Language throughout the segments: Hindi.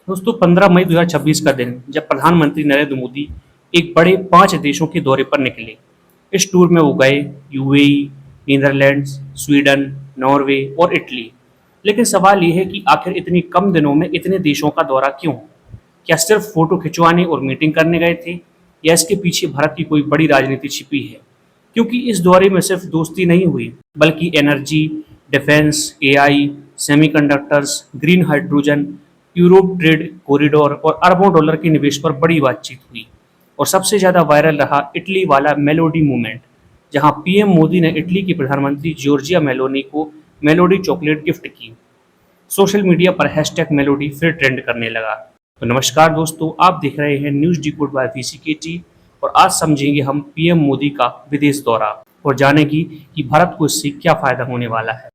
दोस्तों 15 मई 2026 का दिन जब प्रधानमंत्री नरेंद्र मोदी एक बड़े 5 देशों के दौरे पर निकले। इस टूर में वो गए यूएई, नीदरलैंड्स, स्वीडन, नॉर्वे और इटली। लेकिन सवाल ये है कि आखिर इतनी कम दिनों में इतने देशों का दौरा क्यों? क्या सिर्फ फोटो खिंचवाने और मीटिंग करने गए थे, या इसके पीछे भारत की कोई बड़ी राजनीति छिपी है? क्योंकि इस दौरे में सिर्फ दोस्ती नहीं हुई, बल्कि energy, defence, AI, semiconductors, green hydrogen, Europe trade corridor और अरबों डॉलर के निवेश पर बड़ी बातचीत हुई। और सबसे ज़्यादा वायरल रहा इटली वाला मेलोडी मूवमेंट, जहां पीएम मोदी ने इटली की प्रधानमंत्री जॉर्जिया मेलोनी को मेलोडी चॉकलेट गिफ्ट की। सोशल मीडिया पर हैशटैग मेलोडी फिर ट्रेंड करने लगा। तो नमस्कार दोस्तों, आप देख रहे हैं न्यूज़ डिकोड बाय वीसीकेटी और आज समझेंगे हम पीएम मोदी का विदेश दौरा और जानेंगे कि भारत को इससे क्या फ़ायदा होने वाला है।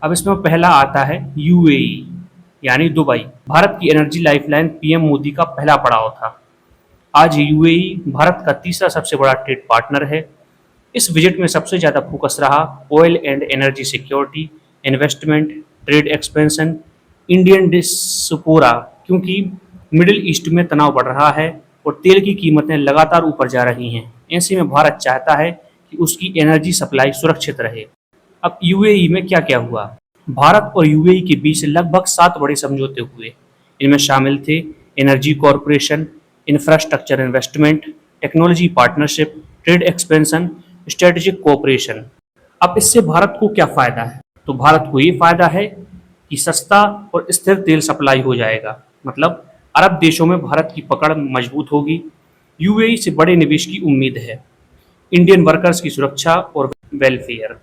अब इसमें पहला आता है यूएई यानी दुबई। भारत की एनर्जी लाइफलाइन पीएम मोदी का पहला पड़ाव था। आज यूएई भारत का तीसरा सबसे बड़ा ट्रेड पार्टनर है। इस विजिट में सबसे ज़्यादा फोकस रहा oil and energy security, investment, trade expansion, Indian diaspora, क्योंकि मिडिल ईस्ट में तनाव बढ़ रहा है और तेल की कीमतें लगातार ऊपर जा रही हैं। ऐसे में भारत चाहता है कि उसकी एनर्जी सप्लाई सुरक्षित रहे। अब यूएई में क्या क्या हुआ? भारत और यूएई के बीच लगभग 7 बड़े समझौते हुए। इनमें शामिल थे energy corporation, infrastructure investment, technology partnership, trade expansion, strategic cooperation. अब इससे भारत को क्या फ़ायदा है? तो भारत को ये फ़ायदा है कि सस्ता और स्थिर तेल सप्लाई हो जाएगा। मतलब अरब देशों में भारत की पकड़ मजबूत होगी। यूएई से बड़े निवेश की उम्मीद है। इंडियन वर्कर्स की सुरक्षा और वेलफेयर।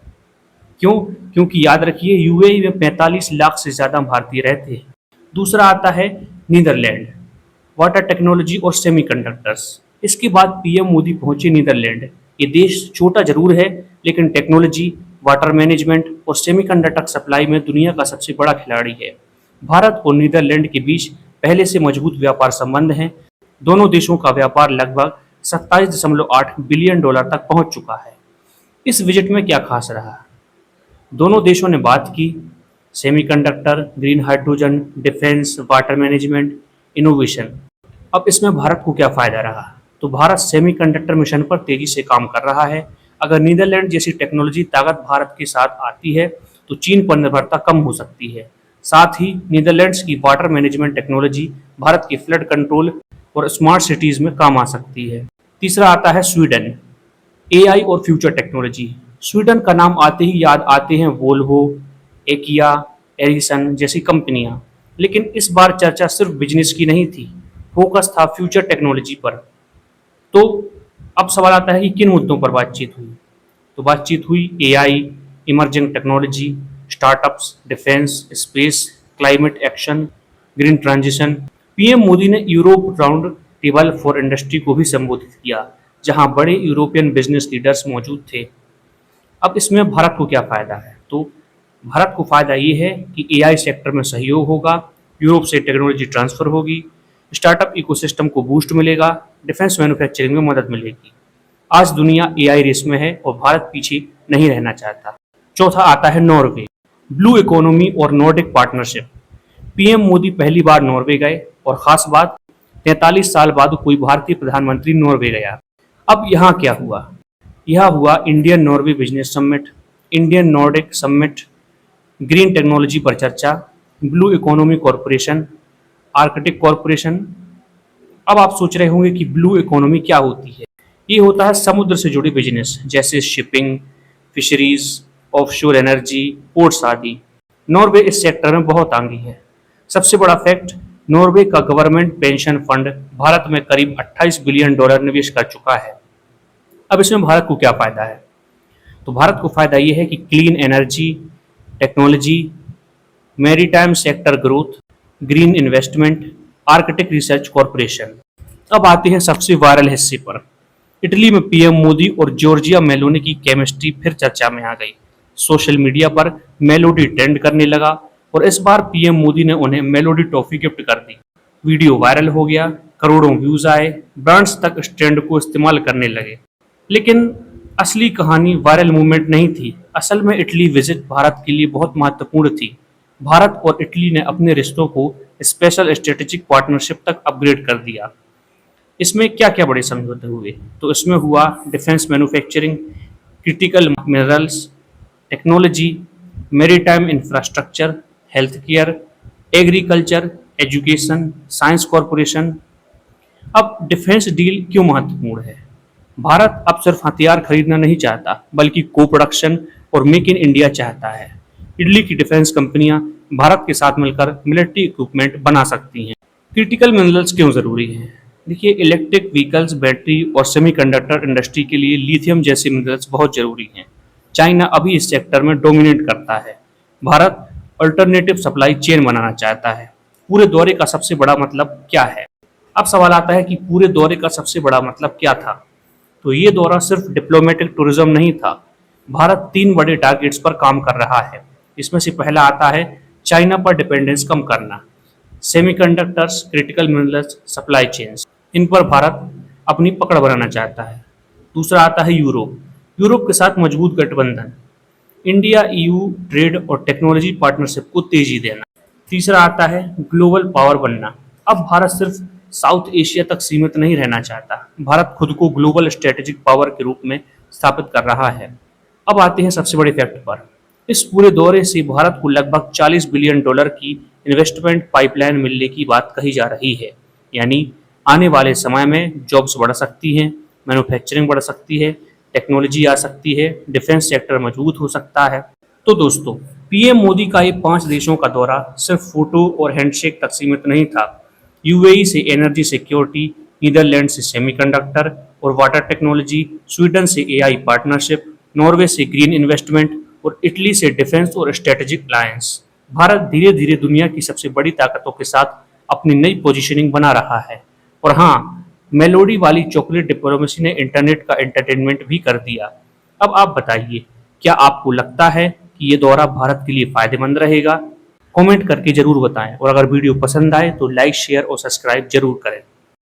क्यों? क्योंकि याद रखिए यूएई में 45 लाख से ज़्यादा भारतीय रहते हैं। दूसरा आता है नीदरलैंड, वाटर टेक्नोलॉजी और सेमीकंडक्टर्स। इसके बाद पीएम मोदी पहुंचे नीदरलैंड। ये देश छोटा जरूर है, लेकिन टेक्नोलॉजी, वाटर मैनेजमेंट और सेमीकंडक्टर सप्लाई में दुनिया का सबसे बड़ा खिलाड़ी है। भारत और नीदरलैंड के बीच पहले से मजबूत व्यापार संबंध हैं। दोनों देशों का व्यापार लगभग 27.8 बिलियन डॉलर तक पहुंच चुका है। इस विजिट में क्या खास रहा? दोनों देशों ने बात की semiconductor, green hydrogen, defence, water management, innovation. अब इसमें भारत को क्या फ़ायदा रहा? तो भारत सेमीकंडक्टर मिशन पर तेज़ी से काम कर रहा है। अगर नीदरलैंड जैसी टेक्नोलॉजी ताकत भारत के साथ आती है तो चीन पर निर्भरता कम हो सकती है। साथ ही नीदरलैंड्स की वाटर मैनेजमेंट टेक्नोलॉजी भारत के फ्लड कंट्रोल और स्मार्ट सिटीज़ में काम आ सकती है। तीसरा आता है स्वीडन, एआई और फ्यूचर टेक्नोलॉजी। स्वीडन का नाम आते ही याद आते हैं वोल्वो, एकिया, एरिसन जैसी कंपनियां। लेकिन इस बार चर्चा सिर्फ बिजनेस की नहीं थी, फोकस था फ्यूचर टेक्नोलॉजी पर। तो अब सवाल आता है कि किन मुद्दों पर बातचीत हुई? तो बातचीत हुई AI, emerging technology, startups, defence, space, climate action, green transition. PM Modi ने Europe round table for industry को भी संबोधित किया, जहां बड़े यूरोपियन बिजनेस लीडर्स मौजूद थे। अब इसमें भारत को क्या फ़ायदा है? तो भारत को फ़ायदा ये है कि एआई सेक्टर में सहयोग होगा, यूरोप से टेक्नोलॉजी ट्रांसफ़र होगी, स्टार्टअप इकोसिस्टम को बूस्ट मिलेगा, डिफेंस मैन्युफैक्चरिंग में मदद मिलेगी। आज दुनिया एआई रेस में है और भारत पीछे नहीं रहना चाहता। चौथा आता है नॉर्वे, ब्लू इकोनॉमी और नॉर्डिक पार्टनरशिप। पीएम मोदी पहली बार नॉर्वे गए और ख़ास बात 43 साल बाद कोई भारतीय प्रधानमंत्री नॉर्वे गया। अब यहाँ क्या हुआ? यह हुआ Indian Norway business summit, Indian Nordic summit, green technology पर चर्चा, blue economy corporation, Arctic corporation. अब आप सोच रहे होंगे कि ब्लू इकोनॉमी क्या होती है? ये होता है समुद्र से जुड़े बिजनेस जैसे shipping, fisheries, offshore energy, ports आदि। नॉर्वे इस सेक्टर में बहुत आगे है। सबसे बड़ा फैक्ट, नॉर्वे का गवर्नमेंट पेंशन फंड भारत में करीब 28 बिलियन डॉलर निवेश कर चुका है। अब इसमें भारत को क्या फ़ायदा है? तो भारत को फ़ायदा ये है कि clean energy, technology, maritime sector growth, green investment, Arctic research corporation. अब आते हैं सबसे वायरल हिस्से पर। इटली में पीएम मोदी और जॉर्जिया मेलोनी की केमिस्ट्री फिर चर्चा में आ गई। सोशल मीडिया पर मेलोडी ट्रेंड करने लगा और इस बार पीएम मोदी ने उन्हें मेलोडी टॉफी गिफ्ट कर दी। वीडियो वायरल हो गया, करोड़ों व्यूज आए, ब्रांड्स तक इस ट्रेंड को इस्तेमाल करने लगे। लेकिन असली कहानी वायरल मूवमेंट नहीं थी। असल में इटली विजिट भारत के लिए बहुत महत्वपूर्ण थी। भारत और इटली ने अपने रिश्तों को स्पेशल स्ट्रेटेजिक पार्टनरशिप तक अपग्रेड कर दिया। इसमें क्या क्या बड़े समझौते हुए, तो इसमें हुआ defence manufacturing, critical minerals, technology, maritime infrastructure, health care, agriculture, education, science corporation. अब डिफेंस डील क्यों महत्वपूर्ण है? भारत अब सिर्फ हथियार खरीदना नहीं चाहता, बल्कि को प्रोडक्शन और मेक इन इंडिया चाहता है। इटली की डिफेंस कंपनियां भारत के साथ मिलकर मिलिट्री इक्विपमेंट बना सकती हैं। क्रिटिकल मिनरल्स क्यों जरूरी हैं? देखिए, इलेक्ट्रिक व्हीकल्स, बैटरी और सेमीकंडक्टर इंडस्ट्री के लिए लिथियम जैसे मिनरल्स बहुत जरूरी हैं। चाइना अभी इस सेक्टर में डोमिनेट करता है। भारत अल्टरनेटिव सप्लाई चेन बनाना चाहता है। पूरे दौरे का सबसे बड़ा मतलब क्या है? अब सवाल आता है कि पूरे दौरे का सबसे बड़ा मतलब क्या था? तो ये दौरा सिर्फ डिप्लोमेटिक टूरिज्म नहीं था। भारत 3 बड़े टारगेट्स पर काम कर रहा है। इसमें से पहला आता है चाइना पर डिपेंडेंस कम करना, semiconductors, critical minerals, supply chains, इन पर भारत अपनी पकड़ बनाना चाहता है। दूसरा आता है यूरोप, यूरोप के साथ मजबूत गठबंधन, इंडिया ईयू ट्रेड और टेक्नोलॉजी पार्टनरशिप को तेजी देना। तीसरा आता है ग्लोबल पावर बनना। अब भारत सिर्फ साउथ एशिया तक सीमित नहीं रहना चाहता, भारत खुद को ग्लोबल स्ट्रेटेजिक पावर के रूप में स्थापित कर रहा है। अब आते हैं सबसे बड़े फैक्ट पर। इस पूरे दौरे से भारत को लगभग $40 बिलियन की इन्वेस्टमेंट पाइपलाइन मिलने की बात कही जा रही है। यानी आने वाले समय में जॉब्स बढ़ सकती हैं, मैन्युफैक्चरिंग बढ़ सकती है, टेक्नोलॉजी आ सकती है, डिफेंस सेक्टर मजबूत हो सकता है। तो दोस्तों, पीएम मोदी का ये 5 देशों का दौरा सिर्फ फोटो और हैंडशेक तक सीमित नहीं था। यूएई से एनर्जी सिक्योरिटी, नीदरलैंड से सेमीकंडक्टर और वाटर टेक्नोलॉजी, स्वीडन से एआई पार्टनरशिप, नॉर्वे से ग्रीन इन्वेस्टमेंट और इटली से डिफेंस और स्ट्रेटेजिक अलायंस। भारत धीरे धीरे दुनिया की सबसे बड़ी ताकतों के साथ अपनी नई पोजीशनिंग बना रहा है। और हाँ, मेलोडी वाली चॉकलेट डिप्लोमेसी ने इंटरनेट का एंटरटेनमेंट भी कर दिया। अब आप बताइए, क्या आपको लगता है कि ये दौरा भारत के लिए फायदेमंद रहेगा? कमेंट करके जरूर बताएं, और अगर वीडियो पसंद आए तो लाइक, शेयर और सब्सक्राइब जरूर करें।